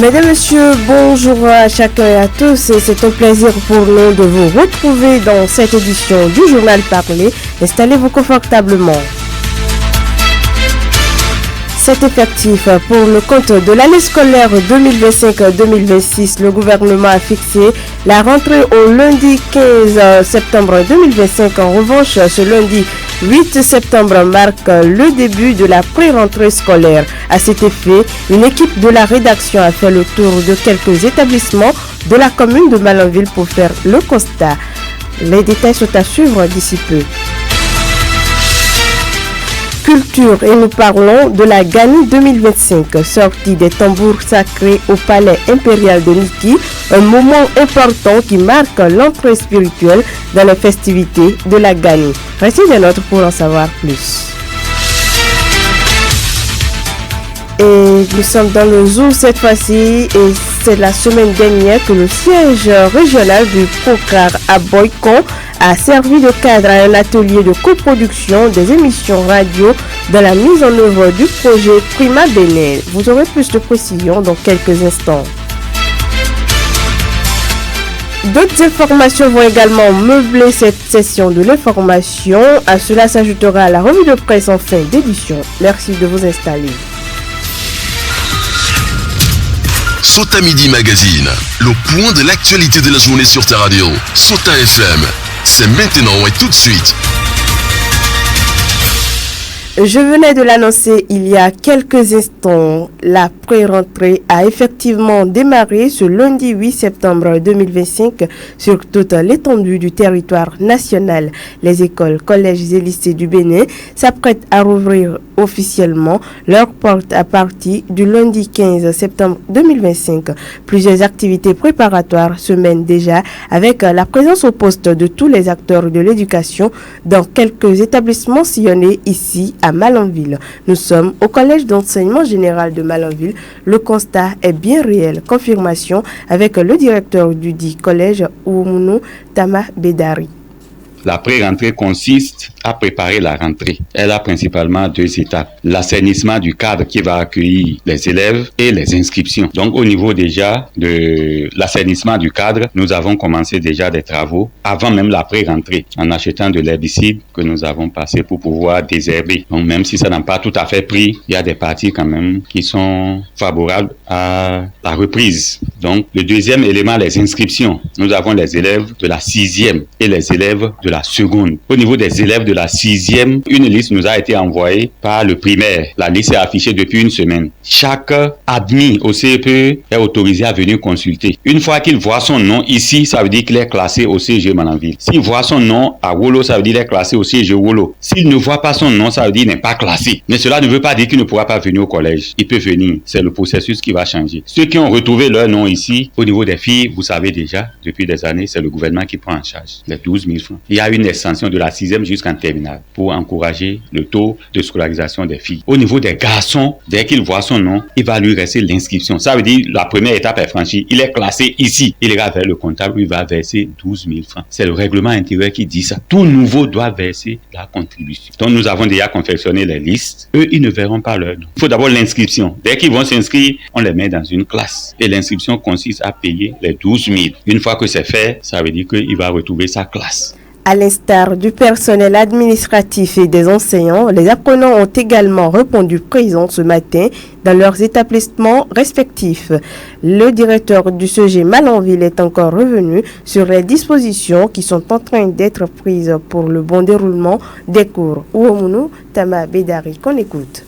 Mesdames, Messieurs, bonjour à chacun et à tous. C'est un plaisir pour nous de vous retrouver dans cette édition du Journal Parlé. Installez-vous confortablement. C'est effectif. Pour le compte de l'année scolaire 2025-2026, le gouvernement a fixé la rentrée au lundi 15 septembre 2025. En revanche, ce lundi 8 septembre marque le début de la pré-rentrée scolaire. À cet effet, une équipe de la rédaction a fait le tour de quelques établissements de la commune de Malanville pour faire le constat. Les détails sont à suivre d'ici peu. Culture, et nous parlons de la Gani 2025, sortie des tambours sacrés au palais impérial de Niki, un moment important qui marque l'entrée spirituelle dans les festivités de la Gani. Restez des nôtres pour en savoir plus. Et nous sommes dans le zoo cette fois-ci, et c'est la semaine dernière que le siège régional du PROCAR à Boycon a servi de cadre à un atelier de coproduction des émissions radio dans la mise en œuvre du projet Prima Bénin. Vous aurez plus de précisions dans quelques instants. D'autres informations vont également meubler cette session de l'information. À cela s'ajoutera la revue de presse en fin d'édition. Merci de vous installer. Sota Midi Magazine, le point de l'actualité de la journée sur ta radio. Sota FM, c'est maintenant et tout de suite. Je venais de l'annoncer il y a quelques instants. La pré-rentrée a effectivement démarré ce lundi 8 septembre 2025 sur toute l'étendue du territoire national. Les écoles, collèges et lycées du Bénin s'apprêtent à rouvrir officiellement leurs portes à partir du lundi 15 septembre 2025. Plusieurs activités préparatoires se mènent déjà avec la présence au poste de tous les acteurs de l'éducation dans quelques établissements sillonnés ici à Malanville. Nous sommes au collège d'enseignement général de Malanville. Le constat est bien réel. Confirmation avec le directeur du dit collège, Oumounu Tama Bedari. La pré-rentrée consiste à préparer la rentrée. Elle a principalement deux étapes. L'assainissement du cadre qui va accueillir les élèves et les inscriptions. Donc au niveau déjà de l'assainissement du cadre, nous avons commencé déjà des travaux avant même la pré-rentrée en achetant de l'herbicide que nous avons passé pour pouvoir désherber. Donc même si ça n'a pas tout à fait pris, il y a des parties quand même qui sont favorables à la reprise. Donc le deuxième élément, les inscriptions. Nous avons les élèves de la 6e et les élèves de la seconde. Au niveau des élèves de la 6e, une liste nous a été envoyée par le primaire. La liste est affichée depuis une semaine. Chaque admis au CPE est autorisé à venir consulter. Une fois qu'il voit son nom ici, ça veut dire qu'il est classé au CG Malanville. S'il voit son nom à Wolo, ça veut dire qu'il est classé au CG Wolo. S'il ne voit pas son nom, ça veut dire qu'il n'est pas classé. Mais cela ne veut pas dire qu'il ne pourra pas venir au collège. Il peut venir. C'est le processus qui va changer. Ceux qui ont retrouvé leur nom ici, au niveau des filles, vous savez déjà, depuis des années, c'est le gouvernement qui prend en charge les 12 000 francs. Il y a une extension de la 6e jusqu'en terminale pour encourager le taux de scolarisation des filles. Au niveau des garçons, dès qu'il voit son nom, il va lui rester l'inscription. Ça veut dire la première étape est franchie. Il est classé ici. Il ira vers le comptable, il va verser 12 000 francs. C'est le règlement intérieur qui dit ça. Tout nouveau doit verser la contribution. Donc nous avons déjà confectionné les listes. Eux, ils ne verront pas leur nom. Il faut d'abord l'inscription. Dès qu'ils vont s'inscrire, on les met dans une classe. Et l'inscription consiste à payer les 12 000. Une fois que c'est fait, ça veut dire qu'il va retrouver sa classe. À l'instar du personnel administratif et des enseignants, les apprenants ont également répondu présents ce matin dans leurs établissements respectifs. Le directeur du CG Malanville est encore revenu sur les dispositions qui sont en train d'être prises pour le bon déroulement des cours. Ououmounou Tama Bedari, qu'on écoute.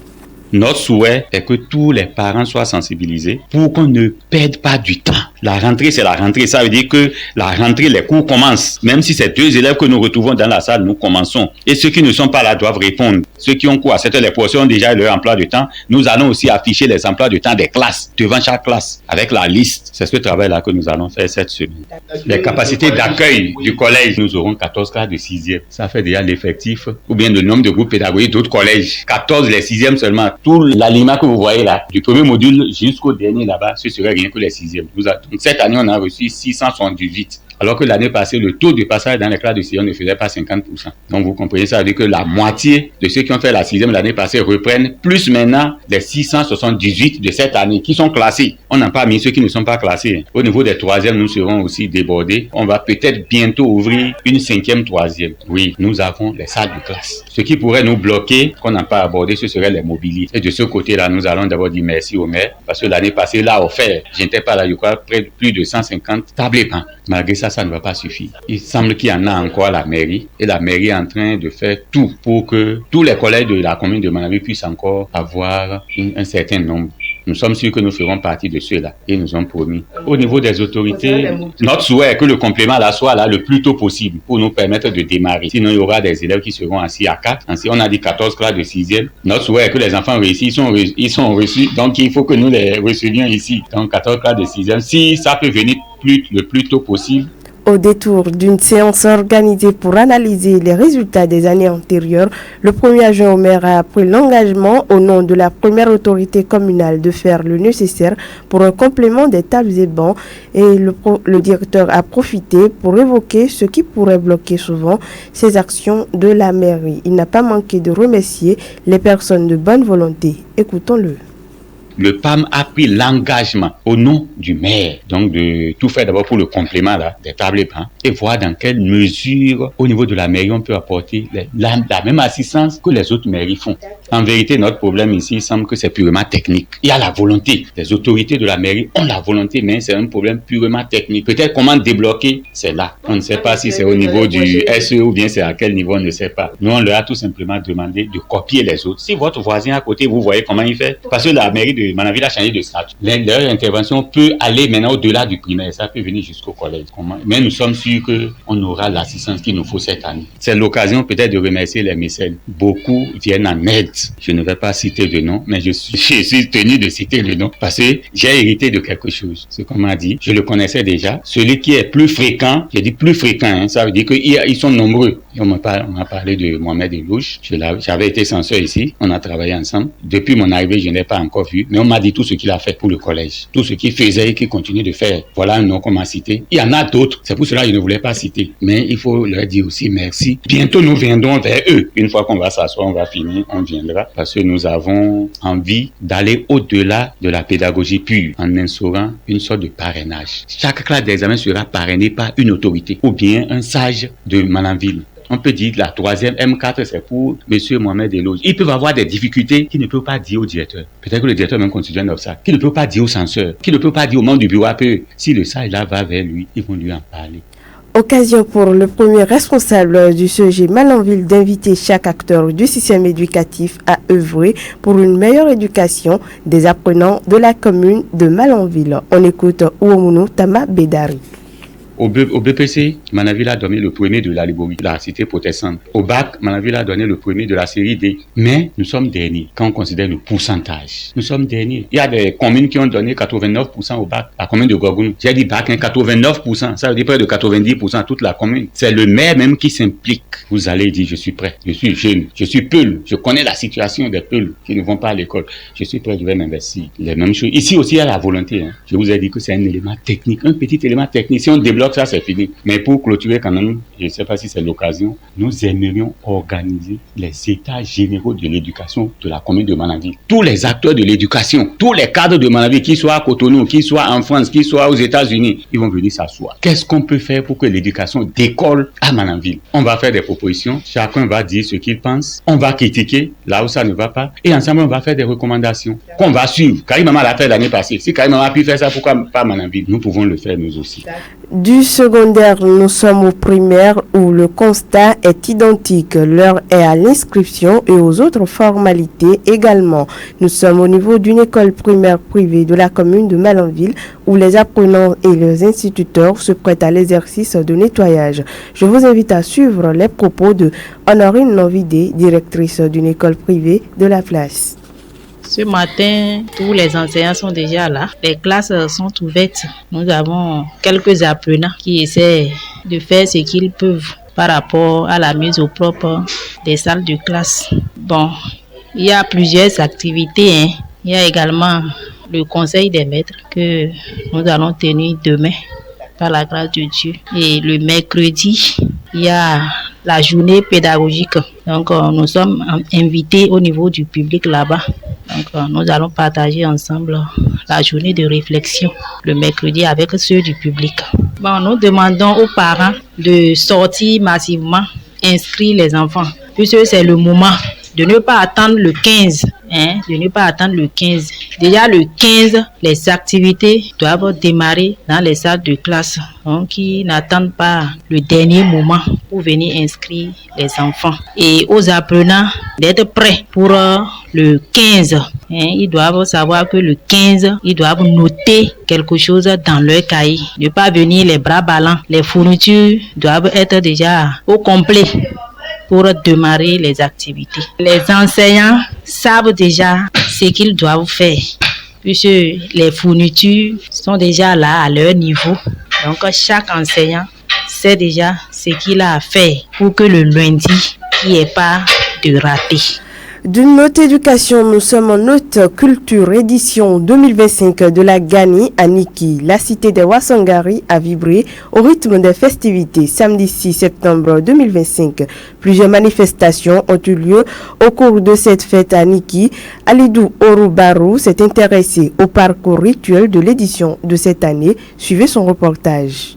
Notre souhait est que tous les parents soient sensibilisés pour qu'on ne perde pas du temps. La rentrée, c'est la rentrée. Ça veut dire que la rentrée, les cours commencent. Même si c'est 2 élèves que nous retrouvons dans la salle, nous commençons. Et ceux qui ne sont pas là doivent répondre. Ceux qui ont cours à 7 heures, les professeurs ont déjà leur emploi de temps. Nous allons aussi afficher les emplois de temps des classes, devant chaque classe, avec la liste. C'est ce travail-là que nous allons faire cette semaine. Les capacités d'accueil du collège, nous aurons 14 classes de 6e. Ça fait déjà l'effectif, ou bien le nombre de groupes pédagogiques d'autres collèges. 14 les 6e seulement. Tout l'aliment que vous voyez là, du premier module jusqu'au dernier là-bas, ce serait rien que les 6e. Donc cette année, on a reçu 678 Alors que l'année passée, le taux de passage dans les classes de 6e ne faisait pas 50%. Donc vous comprenez, ça veut dire que la moitié de ceux qui ont fait la 6e l'année passée reprennent, plus maintenant les 678 de cette année qui sont classés. On n'a pas mis ceux qui ne sont pas classés. Au niveau des 3e, nous serons aussi débordés. On va peut-être bientôt ouvrir une 5e, 3e. Oui, nous avons les salles de classe. Ce qui pourrait nous bloquer, qu'on n'a pas abordé, ce serait les mobiliers. Et de ce côté-là, nous allons d'abord dire merci au maire, parce que l'année passée, il a offert, je n'étais pas là, je crois, près de plus de 150 tables et bancs. Malgré ça, ça ne va pas suffire. Il semble qu'il y en a encore à la mairie, et la mairie est en train de faire tout pour que tous les collèges de la commune de Manaville puissent encore avoir un certain nombre. Nous sommes sûrs que nous ferons partie de ceux-là et nous ont promis. Au niveau des autorités, notre souhait est que le complément là soit là le plus tôt possible pour nous permettre de démarrer. Sinon, il y aura des élèves qui seront assis à 4. Ainsi, on a dit 14 classes de 6e. Notre souhait est que les enfants réussissent, ils sont reçus. Donc, il faut que nous les recevions ici. Donc, 14 classes de 6e. Si ça peut venir le plus tôt possible. Au détour d'une séance organisée pour analyser les résultats des années antérieures, le premier adjoint au maire a pris l'engagement au nom de la première autorité communale de faire le nécessaire pour un complément des tables et bancs et le directeur a profité pour évoquer ce qui pourrait bloquer souvent ces actions de la mairie. Il n'a pas manqué de remercier les personnes de bonne volonté. Écoutons-le. Le PAM a pris l'engagement au nom du maire, donc de tout faire d'abord pour le complément là, des tables et bancs, et voir dans quelle mesure au niveau de la mairie on peut apporter la même assistance que les autres mairies font. En vérité, notre problème ici, il semble que c'est purement technique. Il y a la volonté. Les autorités de la mairie ont la volonté, mais c'est un problème purement technique. Peut-être comment débloquer, c'est là. On ne sait pas si c'est au niveau du SE ou bien c'est à quel niveau, on ne sait pas. Nous, on leur a tout simplement demandé de copier les autres. Si votre voisin à côté, vous voyez comment il fait, parce que la mairie de Manaville a changé de statut. Leur intervention peut aller maintenant au-delà du primaire. Ça peut venir jusqu'au collège. Mais nous sommes sûrs qu'on aura l'assistance qu'il nous faut cette année. C'est l'occasion peut-être de remercier les mécènes. Beaucoup viennent en aide. Je ne vais pas citer de nom, mais je suis tenu de citer le nom parce que j'ai hérité de quelque chose. Ce qu'on m'a dit, je le connaissais déjà. Celui qui est plus fréquent, j'ai dit plus fréquent, hein, ça veut dire qu'ils sont nombreux. Et on m'a parlé de Mohamed Elouche. J'avais été censeur ici, on a travaillé ensemble. Depuis mon arrivée, je n'ai pas encore vu, mais on m'a dit tout ce qu'il a fait pour le collège. Tout ce qu'il faisait et qu'il continue de faire. Voilà un nom qu'on m'a cité. Il y en a d'autres, c'est pour cela que je ne voulais pas citer. Mais il faut leur dire aussi merci. Bientôt, nous viendrons vers eux. Une fois qu'on va s'asseoir, on va finir, on viendra. Parce que nous avons envie d'aller au-delà de la pédagogie pure en instaurant une sorte de parrainage. Chaque classe d'examen sera parrainée par une autorité ou bien un sage de Manaville. On peut dire que la 3e M4, c'est pour M. Mohamed Elouche. Ils peuvent avoir des difficultés qu'ils ne peuvent pas dire au directeur. Peut-être que le directeur même constitue un obstacle. Qu'ils ne peuvent pas dire au censeur. Qu'ils ne peuvent pas dire au membre du bureau APE. Si le sage là va vers lui, ils vont lui en parler. Occasion pour le premier responsable du CEG Malanville d'inviter chaque acteur du système éducatif à œuvrer pour une meilleure éducation des apprenants de la commune de Malanville. On écoute Ououmounou Tama Bédari. Au BPC, Manaville a donné le premier de la Liborie, la cité protestante. Au bac, Manaville a donné le premier de la série D. Mais nous sommes derniers quand on considère le pourcentage. Nous sommes derniers. Il y a des communes qui ont donné 89% au bac. La commune de Gorgounou, j'ai dit bac, 89%. Ça veut dire près de 90% toute la commune. C'est le maire même qui s'implique. Vous allez dire, je suis prêt. Je suis jeune. Je suis peul. Je connais la situation des peuls qui ne vont pas à l'école. Je suis prêt, je vais m'investir. Les mêmes choses. Ici aussi, il y a la volonté. Hein. Je vous ai dit que c'est un élément technique. Un petit élément technique. Si on débloque ça, c'est fini. Mais pour clôturer quand même, je ne sais pas si c'est l'occasion, nous aimerions organiser les états généraux de l'éducation de la commune de Manaville. Tous les acteurs de l'éducation, tous les cadres de Manaville, qu'ils soient à Cotonou, qu'ils soient en France, qu'ils soient aux États-Unis, ils vont venir s'asseoir. Qu'est-ce qu'on peut faire pour que l'éducation décolle à Manaville? On va faire des propositions, chacun va dire ce qu'il pense, on va critiquer là où ça ne va pas, et ensemble on va faire des recommandations qu'on va suivre. Karim Maman l'a fait l'année passée. Si Karim Maman a pu faire ça, pourquoi pas Manaville? Nous pouvons le faire nous aussi. Du secondaire, nous sommes au primaire où le constat est identique. L'heure est à l'inscription et aux autres formalités également. Nous sommes au niveau d'une école primaire privée de la commune de Malanville où les apprenants et les instituteurs se prêtent à l'exercice de nettoyage. Je vous invite à suivre les propos de Honorine Novidé, directrice d'une école privée de la place. Ce matin, tous les enseignants sont déjà là. Les classes sont ouvertes. Nous avons quelques apprenants qui essaient de faire ce qu'ils peuvent par rapport à la mise au propre des salles de classe. Bon, il y a plusieurs activités. Hein. Il y a également le conseil des maîtres que nous allons tenir demain par la grâce de Dieu. Et le mercredi, il y a la journée pédagogique. Donc, nous sommes invités au niveau du public là-bas. Donc, nous allons partager ensemble la journée de réflexion le mercredi avec ceux du public. Bon, nous demandons aux parents de sortir massivement, inscrire les enfants, puisque c'est le moment de ne pas attendre le 15. De ne pas attendre le 15. Déjà le 15, les activités doivent démarrer dans les salles de classe. Donc, ils n'attendent pas le dernier moment pour venir inscrire les enfants. Et aux apprenants d'être prêts pour le 15. Ils doivent savoir que le 15, ils doivent noter quelque chose dans leur cahier. Ne pas venir les bras ballants. Les fournitures doivent être déjà au complet pour démarrer les activités. Les enseignants savent déjà ce qu'ils doivent faire, puisque les fournitures sont déjà là à leur niveau. Donc, chaque enseignant sait déjà ce qu'il a à faire pour que le lundi, il n'y ait pas de raté. D'une note éducation, nous sommes en note culture édition 2025 de la Gani à Niki. La cité des Wasangari a vibré au rythme des festivités. Samedi 6 septembre 2025, plusieurs manifestations ont eu lieu au cours de cette fête à Niki. Alidou Orubaru s'est intéressé au parcours rituel de l'édition de cette année. Suivez son reportage.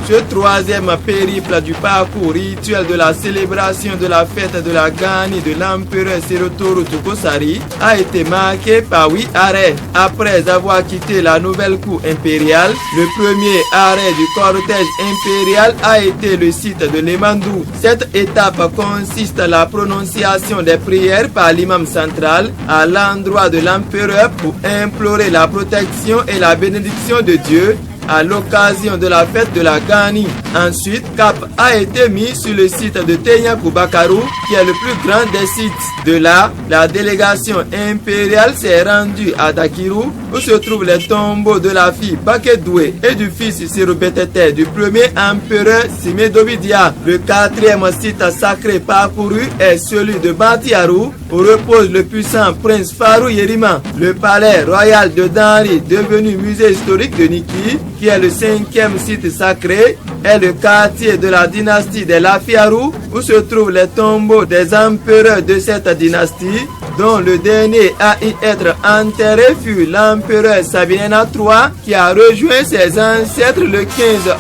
Ce troisième périple du parcours rituel de la célébration de la fête de la Gani de l'empereur Serotoru Tukosari a été marqué par 8 arrêts. Après avoir quitté la nouvelle cour impériale, le premier arrêt du cortège impérial a été le site de Lemandou. Cette étape consiste à la prononciation des prières par l'imam central à l'endroit de l'empereur pour implorer la protection et la bénédiction de Dieu à l'occasion de la fête de la Gani. Ensuite, cap a été mis sur le site de Tenyaku-Bakaru, qui est le plus grand des sites. De là, la délégation impériale s'est rendue à Dakiru, où se trouvent les tombeaux de la fille Bakedoué et du fils Sirubetete du premier empereur Simedovidia. Le quatrième site sacré parcouru est celui de Batiaru, où repose le puissant prince Faru Yerima. Le palais royal de Danri, devenu musée historique de Niki, qui est le cinquième site sacré, est le quartier de la dynastie des Lafiaru, où se trouvent les tombeaux des empereurs de cette dynastie, dont le dernier à y être enterré fut l'empereur Sabinena III, qui a rejoint ses ancêtres le 15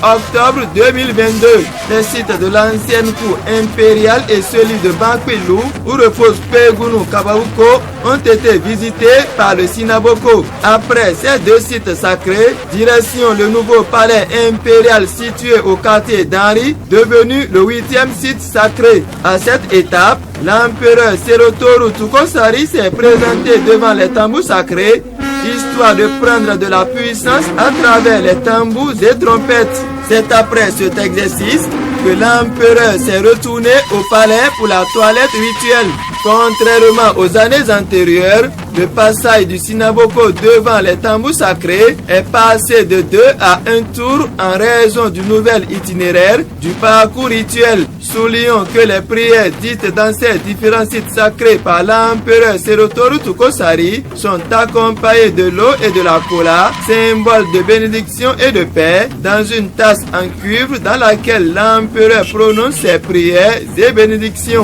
octobre 2022. Les sites de l'ancienne cour impériale et celui de Bankwilu, où repose Pegunu Kabauko, ont été visités par le Sinaboko. Après ces deux sites sacrés, direction le nouveau palais impérial situé au quartier d'Henri, devenu le 8e site sacré. À cette étape, l'empereur Serotoru Tukosari s'est présenté devant les tambours sacrés, histoire de prendre de la puissance à travers les tambours et trompettes. C'est après cet exercice que l'empereur s'est retourné au palais pour la toilette rituelle. Contrairement aux années antérieures, le passage du Sinaboko devant les tambours sacrés est passé de 2 à 1 tour en raison du nouvel itinéraire du parcours rituel. Soulignons que les prières dites dans ces différents sites sacrés par l'empereur Serotoru Tukosari sont accompagnées de l'eau et de la cola, symbole de bénédiction et de paix, dans une tasse en cuivre dans laquelle l'empereur prononce ses prières et bénédictions.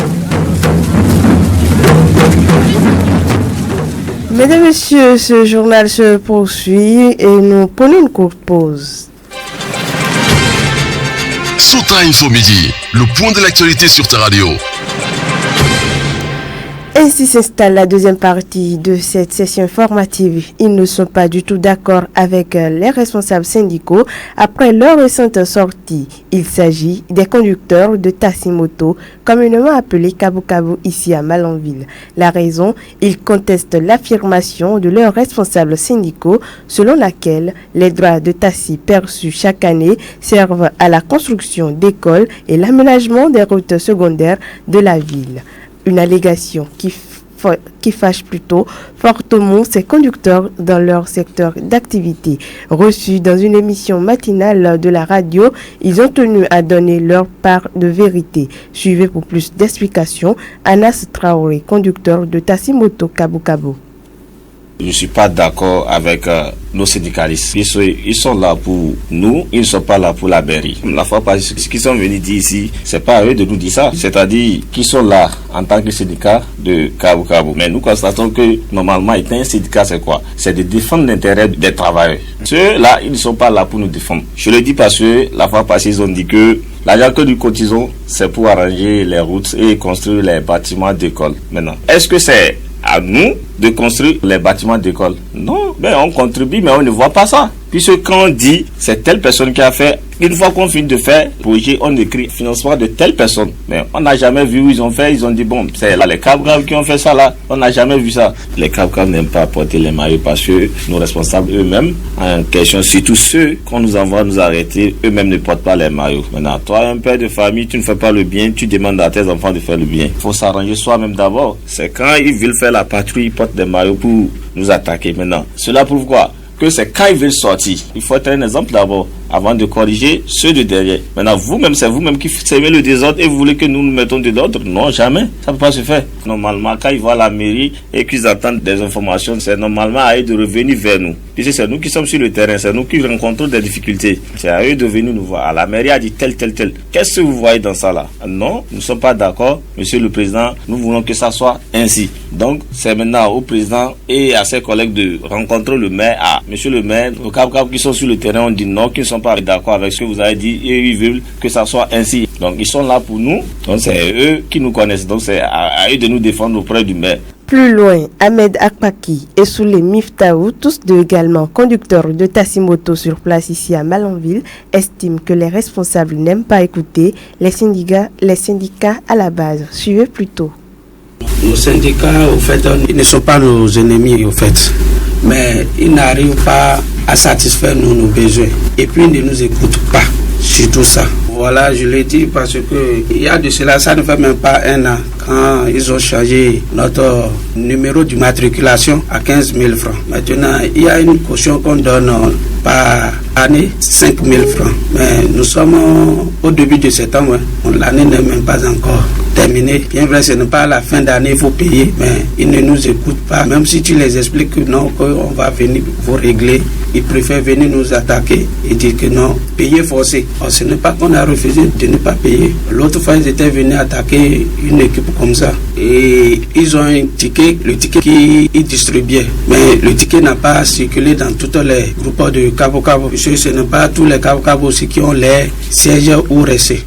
Mesdames et messieurs, ce journal se poursuit et nous prenons une courte pause. Sota Info Midi, le point de l'actualité sur ta radio. Ainsi s'installe la deuxième partie de cette session informative. Ils ne sont pas du tout d'accord avec les responsables syndicaux après leur récente sortie. Il s'agit des conducteurs de taxi-moto, communément appelés Kabu-Kabu ici à Malanville. La raison, ils contestent l'affirmation de leurs responsables syndicaux selon laquelle les droits de taxi perçus chaque année servent à la construction d'écoles et l'aménagement des routes secondaires de la ville. Une allégation qui fâche plutôt fortement ces conducteurs dans leur secteur d'activité. Reçus dans une émission matinale de la radio, ils ont tenu à donner leur part de vérité. Suivez pour plus d'explications Anas Traoré, conducteur de taxi-moto Kabu-Kabu. Je ne suis pas d'accord avec nos syndicalistes. Ils sont là pour nous, ils ne sont pas là pour la mairie. La fois passée, ce qu'ils sont venus dire ici, c'est pas à eux de nous dire ça. C'est-à-dire qu'ils sont là en tant que syndicat de Kabu Kabu. Mais nous constatons que normalement, étant un syndicat, c'est quoi? C'est de défendre l'intérêt des travailleurs. Ceux-là, ils ne sont pas là pour nous défendre. Je le dis parce que la fois passée, ils ont dit que l'argent que nous cotisons, c'est pour arranger les routes et construire les bâtiments d'école. Maintenant, est-ce que c'est à nous de construire les bâtiments d'école? Non, mais on contribue, mais on ne voit pas ça. Puisque quand on dit c'est telle personne qui a fait, une fois qu'on finit de faire le projet, on écrit financement de telle personne. Mais on n'a jamais vu où ils ont fait. Ils ont dit bon, c'est là les Kabu Kabu qui ont fait ça là. On n'a jamais vu ça. Les Kabu Kabu n'aiment pas porter les maillots parce que nos responsables eux-mêmes, en question, surtout ceux qu'on nous envoie nous arrêter, eux-mêmes ne portent pas les maillots. Maintenant, toi, un père de famille, tu ne fais pas le bien, tu demandes à tes enfants de faire le bien. Il faut s'arranger soi-même d'abord. C'est quand ils veulent faire la patrouille, ils portent des maillots pour nous attaquer. Maintenant, cela prouve quoi? Que c'est quand ils veulent sortir. Il faut être un exemple d'abord avant de corriger ceux de derrière. Maintenant, vous-même, c'est vous-même qui semez le désordre et vous voulez que nous nous mettons de l'ordre? Non, jamais. Ça ne peut pas se faire. Normalement, quand ils voient la mairie et qu'ils attendent des informations, c'est normalement à eux de revenir vers nous. Puisque c'est nous qui sommes sur le terrain, c'est nous qui rencontrons des difficultés. C'est à eux de venir nous voir. La mairie a dit tel. Qu'est-ce que vous voyez dans ça là? Non, nous ne sommes pas d'accord. Monsieur le Président, nous voulons que ça soit ainsi. Donc, c'est maintenant au Président et à ses collègues de rencontrer le maire. Monsieur le maire, aux Kabu Kabu qui sont sur le terrain, on dit non, qu'ils ne sont pas d'accord avec ce que vous avez dit et ils veulent que ça soit ainsi. Donc ils sont là pour nous, donc c'est eux qui nous connaissent, donc c'est à eux de nous défendre auprès du maire. Plus loin, Ahmed Akpaki et Souley Miftaou, tous deux également conducteurs de Tassimoto sur place ici à Malanville, estiment que les responsables n'aiment pas écouter les syndicats à la base. Suivez plutôt. Nos syndicats, au fait, ils ne sont pas nos ennemis, au fait. Mais ils n'arrivent pas à satisfaire nos besoins. Et puis, ils ne nous écoutent pas sur tout ça. Voilà, je l'ai dit parce que il y a de cela, ça ne fait même pas un an, quand ils ont changé notre numéro d'immatriculation à 15 000 francs. Maintenant, il y a une caution qu'on donne par année, 5 000 francs. Mais nous sommes au début de septembre, l'année n'est même pas encore terminée. Bien vrai, ce n'est pas à la fin d'année, il faut payer, mais ils ne nous écoutent pas. Même si tu les expliques que non, qu'on va venir vous régler, ils préfèrent venir nous attaquer et dire que non, payer forcé. Alors, ce n'est pas qu'on a refusé de ne pas payer. L'autre fois, ils étaient venus attaquer une équipe comme ça. Et ils ont un ticket, le ticket qu'ils distribuaient. Mais le ticket n'a pas circulé dans tous les groupes de Kabu Kabu. Puisque ce n'est pas tous les Kabu Kabu aussi qui ont les sièges ou restés.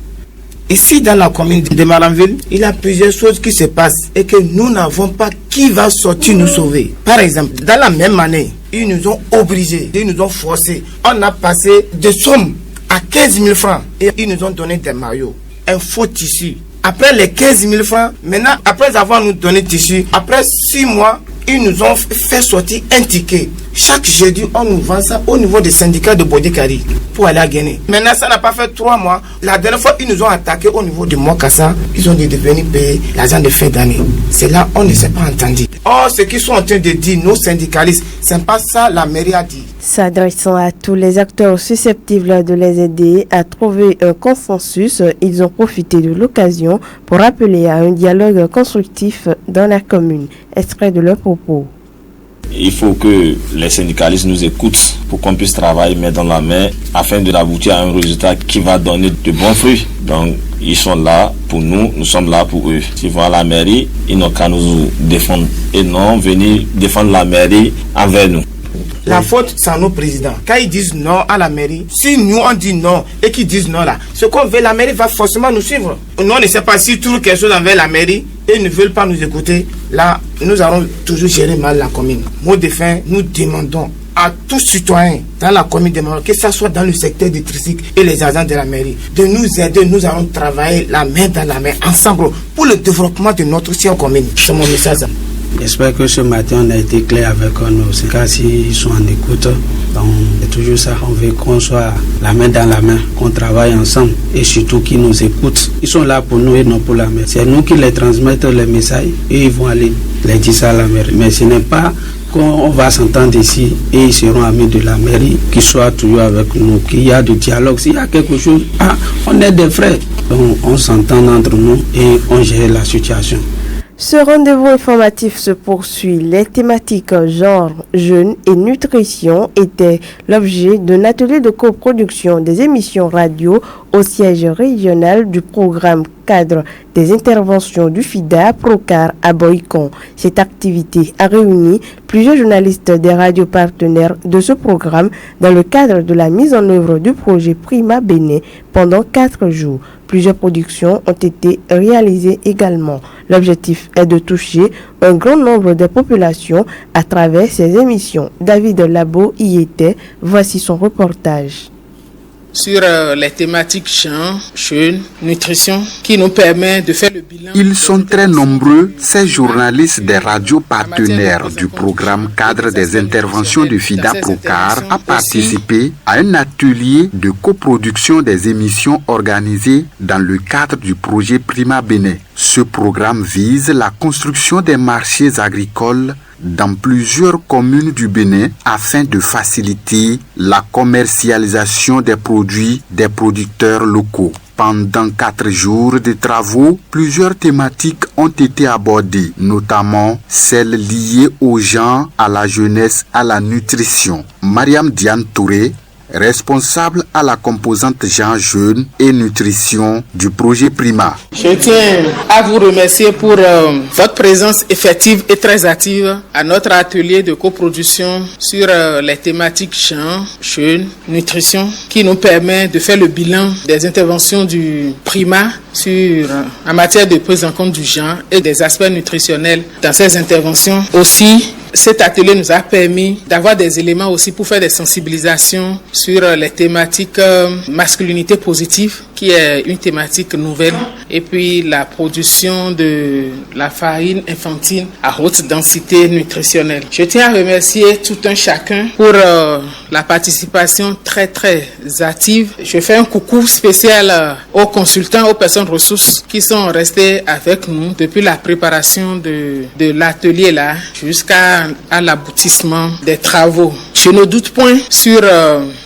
Ici, dans la commune de Malanville, il y a plusieurs choses qui se passent et que nous n'avons pas qui va sortir nous sauver. Par exemple, dans la même année, ils nous ont obligés, ils nous ont forcés. On a passé des sommes à 15 000 francs et ils nous ont donné des maillots, un faux tissu. Après les 15 000 francs, maintenant, après avoir nous donné tissu, après 6 mois, ils nous ont fait sortir un ticket. Chaque jeudi, on nous vend ça au niveau des syndicats de Bodikari pour aller à Guinée. Maintenant, ça n'a pas fait 3 mois. La dernière fois, ils nous ont attaqué au niveau du Mokassa. Ils ont dit de venir payer l'argent de fin d'année. C'est là, on ne s'est pas entendu. Oh, ce qu'ils sont en train de dire, nos syndicalistes, c'est pas ça la mairie a dit. S'adressant à tous les acteurs susceptibles de les aider à trouver un consensus, ils ont profité de l'occasion pour appeler à un dialogue constructif dans la commune. Extrait de leurs propos. Il faut que les syndicalistes nous écoutent pour qu'on puisse travailler main dans la main afin de aboutir à un résultat qui va donner de bons fruits. Donc, ils sont là pour nous, nous sommes là pour eux. S'ils vont à la mairie, ils n'ont qu'à nous défendre et non venir défendre la mairie envers nous. La faute, c'est à nos présidents. Quand ils disent non à la mairie, si nous on dit non et qu'ils disent non là, ce qu'on veut, la mairie va forcément nous suivre. Nous, on ne sait pas si tout quelque chose envers la mairie et ils ne veulent pas nous écouter. Là, nous allons toujours gérer mal la commune. Mot de fin, nous demandons à tous citoyens dans la commune de Malanville, que ce soit dans le secteur du tricycle et les agents de la mairie, de nous aider. Nous allons travailler la main dans la main ensemble pour le développement de notre chère commune. C'est mon message. J'espère que ce matin on a été clair avec nos syndicats s'ils sont en écoute. Donc c'est toujours ça, on veut qu'on soit la main dans la main, qu'on travaille ensemble et surtout qu'ils nous écoutent. Ils sont là pour nous et non pour la mairie. C'est nous qui les transmettons les messages et ils vont aller les dire ça à la mairie. Mais ce n'est pas qu'on va s'entendre ici et ils seront amis de la mairie, qu'ils soient toujours avec nous, qu'il y a du dialogue. S'il y a quelque chose, on est des frères. Donc on s'entend entre nous et on gère la situation. Ce rendez-vous informatif se poursuit. Les thématiques genre, jeunes et nutrition étaient l'objet d'un atelier de coproduction des émissions radio au siège régional du programme cadre des interventions du FIDA Procar à Boycon. Cette activité a réuni plusieurs journalistes des radios partenaires de ce programme dans le cadre de la mise en œuvre du projet Prima Bénin pendant 4 jours. Plusieurs productions ont été réalisées également. L'objectif est de toucher un grand nombre de populations à travers ces émissions. David Labo y était. Voici son reportage. Sur les thématiques genre, jeunes, nutrition, qui nous permet de faire le bilan. Ils sont très nombreux, ces journalistes des radios partenaires du programme cadre des interventions du FIDA Procar à participer à un atelier de coproduction des émissions organisées dans le cadre du projet Prima Bénin. Ce programme vise la construction des marchés agricoles dans plusieurs communes du Bénin afin de faciliter la commercialisation des produits des producteurs locaux. Pendant 4 jours de travaux, plusieurs thématiques ont été abordées, notamment celles liées aux gens, à la jeunesse, à la nutrition. Mariam Diane Touré, responsable à la composante gens jeunes et nutrition du projet Prima. Je tiens à vous remercier pour votre présence effective et très active à notre atelier de coproduction sur les thématiques gens, jeunes, nutrition, qui nous permet de faire le bilan des interventions du Prima en matière de prise en compte du genre et des aspects nutritionnels dans ces interventions. Aussi, cet atelier nous a permis d'avoir des éléments aussi pour faire des sensibilisations sur les thématiques masculinité positive, qui est une thématique nouvelle, et puis la production de la farine infantile à haute densité nutritionnelle. Je tiens à remercier tout un chacun pour la participation très très active. Je fais un coucou spécial aux consultants, aux personnes ressources qui sont restés avec nous depuis la préparation de l'atelier là jusqu'à l'aboutissement des travaux. Je ne doute point sur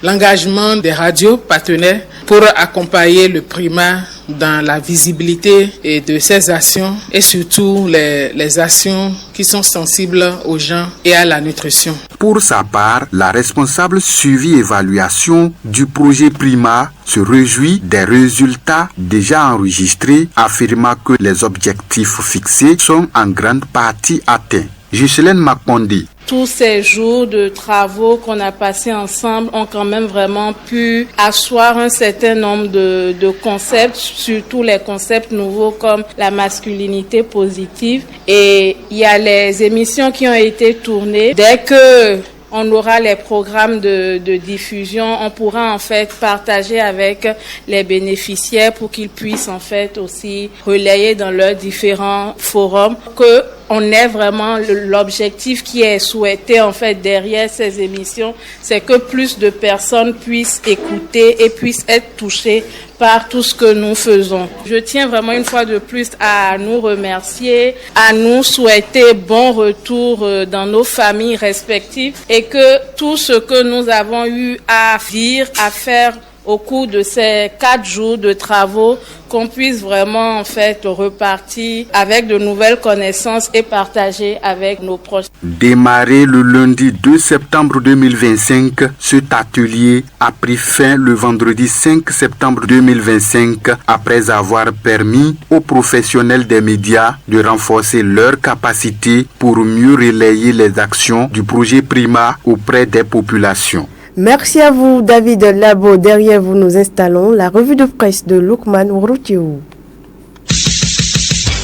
l'engagement des radios partenaires pour accompagner le Prima dans la visibilité et de ses actions et surtout les actions qui sont sensibles aux gens et à la nutrition. Pour sa part, la responsable suivi-évaluation du projet Prima se réjouit des résultats déjà enregistrés, affirmant que les objectifs fixés sont en grande partie atteints. Ghislaine Makondi. Tous ces jours de travaux qu'on a passés ensemble ont quand même vraiment pu asseoir un certain nombre de concepts, surtout les concepts nouveaux comme la masculinité positive. Et il y a les émissions qui ont été tournées. Dès que on aura les programmes de diffusion, on pourra en fait partager avec les bénéficiaires pour qu'ils puissent en fait aussi relayer dans leurs différents forums que on ait vraiment l'objectif qui est souhaité en fait derrière ces émissions, c'est que plus de personnes puissent écouter et puissent être touchées par tout ce que nous faisons. Je tiens vraiment une fois de plus à nous remercier, à nous souhaiter bon retour dans nos familles respectives et que tout ce que nous avons eu à dire, à faire au cours de ces 4 jours de travaux, qu'on puisse vraiment en fait repartir avec de nouvelles connaissances et partager avec nos proches. Démarré le lundi 2 septembre 2025, cet atelier a pris fin le vendredi 5 septembre 2025 après avoir permis aux professionnels des médias de renforcer leurs capacités pour mieux relayer les actions du projet Prima auprès des populations. Merci à vous, David Labo. Derrière vous, nous installons la revue de presse de Lukman Woroutiou.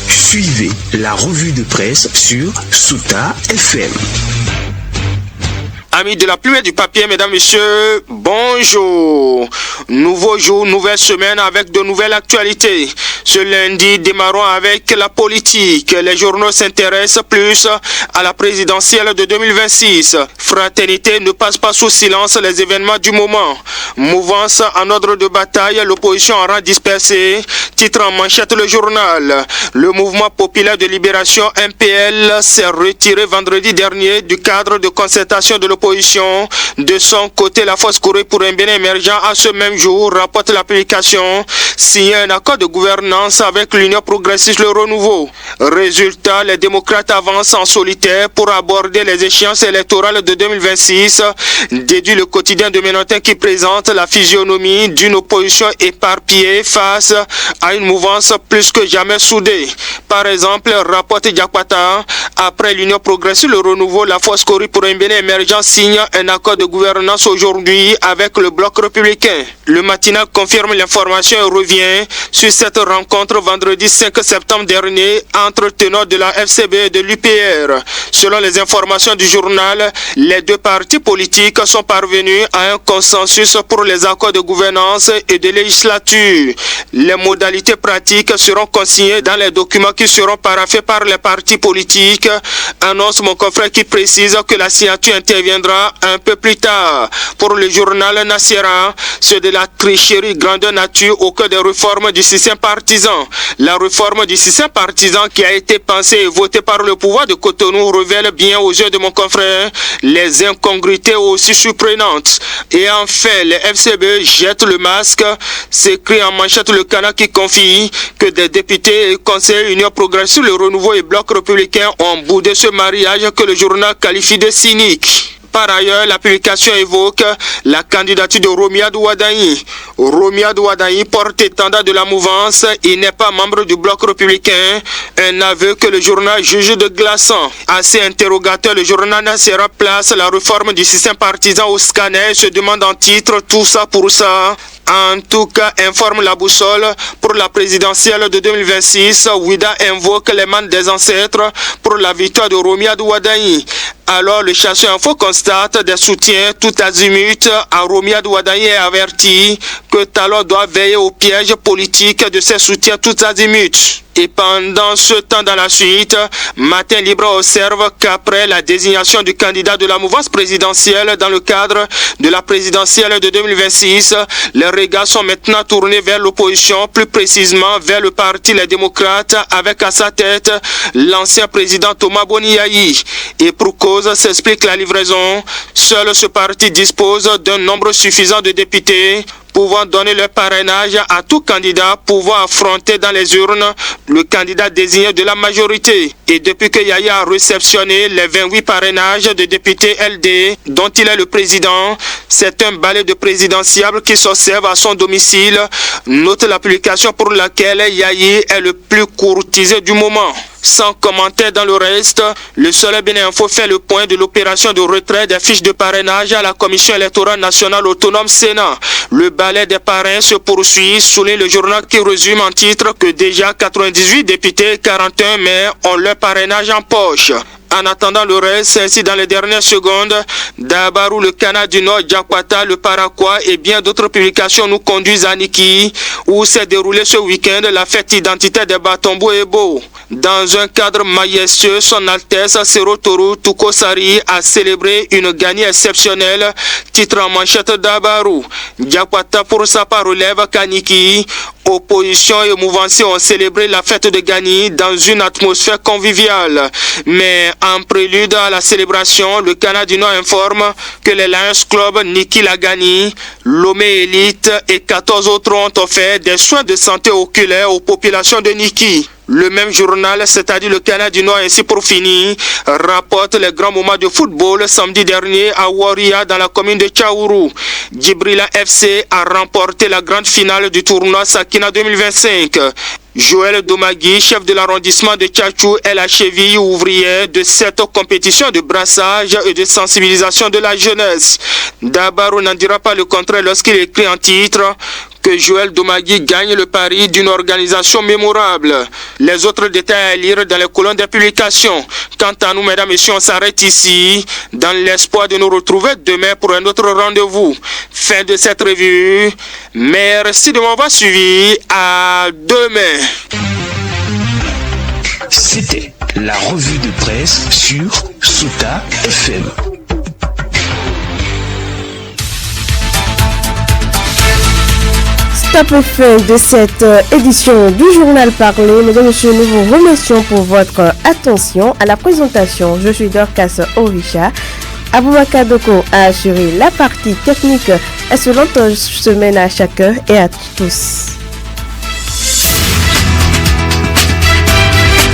Suivez la revue de presse sur Souta FM. Amis de la plume et du papier, mesdames, messieurs, bonjour. Nouveau jour, nouvelle semaine avec de nouvelles actualités. Ce lundi, démarrons avec la politique. Les journaux s'intéressent plus à la présidentielle de 2026. Fraternité ne passe pas sous silence les événements du moment. Mouvance en ordre de bataille, l'opposition en rang dispersé. Titre en manchette le journal. Le mouvement populaire de libération MPL s'est retiré vendredi dernier du cadre de concertation de l'opposition l'opposition. De son côté, la force courue pour un Bénin émergent à ce même jour, rapporte la publication, signé un accord de gouvernance avec l'Union progressiste Le Renouveau. Résultat, les démocrates avancent en solitaire pour aborder les échéances électorales de 2026, déduit le quotidien de Ménotin qui présente la physionomie d'une opposition éparpillée face à une mouvance plus que jamais soudée. Par exemple, rapporte Diakwata, après l'Union progressiste Le Renouveau, la force courue pour un Bénin émergent signe un accord de gouvernance aujourd'hui avec le bloc républicain. Le matinal confirme l'information et revient sur cette rencontre vendredi 5 septembre dernier entre tenants de la FCB et de l'UPR. Selon les informations du journal, les deux partis politiques sont parvenus à un consensus pour les accords de gouvernance et de législature. Les modalités pratiques seront consignées dans les documents qui seront paraphés par les partis politiques, annonce mon confrère qui précise que la signature interviendra un peu plus tard. Pour le journal Nassera, c'est de la tricherie grandeur nature au cœur des réformes du système partisan. La réforme du système partisan qui a été pensée et votée par le pouvoir de Cotonou révèle bien aux yeux de mon confrère les incongruités aussi surprenantes. Et enfin, les FCB jettent le masque, s'écrit en manchette le canard qui confie que des députés et conseillers Union progressiste, Le Renouveau et Bloc républicain ont boudé ce mariage que le journal qualifie de cynique. Par ailleurs, la publication évoque la candidature de Romiadou Wadaï. Romiadou Wadaï, porte-étendard de la mouvance, il n'est pas membre du bloc républicain, un aveu que le journal juge de glaçant. Assez interrogateur, le journal Nassera place la réforme du système partisan au scanner et se demande en titre tout ça pour ça. En tout cas, informe la boussole, pour la présidentielle de 2026, Ouida invoque les mannes des ancêtres pour la victoire de Romiadou Wadaï. Alors, le chasseur info constate des soutiens tout azimut à Romiadou Wadaï et avertit que Talon doit veiller au piège politique de ses soutiens tout azimut. Et pendant ce temps dans la suite, Matin Libre observe qu'après la désignation du candidat de la mouvance présidentielle dans le cadre de la présidentielle de 2026, les regards sont maintenant tournés vers l'opposition, plus précisément vers le parti Les Démocrates, avec à sa tête l'ancien président Thomas Boniaï. Et pour cause s'explique la livraison, seul ce parti dispose d'un nombre suffisant de députés pouvant donner leur parrainage à tout candidat pouvant affronter dans les urnes le candidat désigné de la majorité. Et depuis que Yaya a réceptionné les 28 parrainages de députés LD dont il est le président, c'est un balai de présidentiable qui s'observe à son domicile, note la publication pour laquelle Yaya est le plus courtisé du moment. Sans commentaire dans le reste, le Soleil Bénin Info fait le point de l'opération de retrait des fiches de parrainage à la Commission électorale nationale autonome Sénat. Le balai des parrains se poursuit, souligne le journal qui résume en titre que déjà 98 députés et 41 maires ont leur parrainage en poche. En attendant le reste, ainsi dans les dernières secondes, Dabarou, le Canada du Nord, Diakwata, le Paraguay et bien d'autres publications nous conduisent à Niki, où s'est déroulé ce week-end la fête identitaire des Batombo et Beau. Dans un cadre majestueux, son Altesse Serotoru Tukosari a célébré une gagnée exceptionnelle, titre en manchette Dabarou. Diakwata pour sa part relève qu'Aniki, opposition et mouvanciers ont célébré la fête de Gani dans une atmosphère conviviale. Mais en prélude à la célébration, le Canada du Nord informe que les Lions Club Niki Lagani, Lomé Elite et 14 autres ont offert des soins de santé oculaire aux populations de Niki. Le même journal, c'est-à-dire le Canada du Nord, ainsi pour finir, rapporte les grands moments de football samedi dernier à Waria dans la commune de Tchaourou. Djibrila FC a remporté la grande finale du tournoi Sakina 2025. Joël Domagui, chef de l'arrondissement de Tchatchou, est la cheville ouvrière de cette compétition de brassage et de sensibilisation de la jeunesse. Dabarou n'en dira pas le contraire lorsqu'il écrit en titre que Joël Domagui gagne le pari d'une organisation mémorable. Les autres détails à lire dans les colonnes des publications. Quant à nous, mesdames et messieurs, on s'arrête ici dans l'espoir de nous retrouver demain pour un autre rendez-vous. Fin de cette revue. Merci de m'avoir suivi. À demain. C'était la revue de presse sur Sota FM. C'est un peu fin de cette édition du journal parlé. Mesdames et messieurs, nous vous remercions pour votre attention à la présentation. Je suis Dorcas Orisha. Aboubakar Doko a assuré la partie technique. Excellente semaine à chacun et à tous.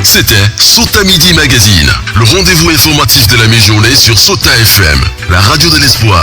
C'était Sota Midi Magazine, le rendez-vous informatif de la mi-journée sur Sota FM, la radio de l'espoir.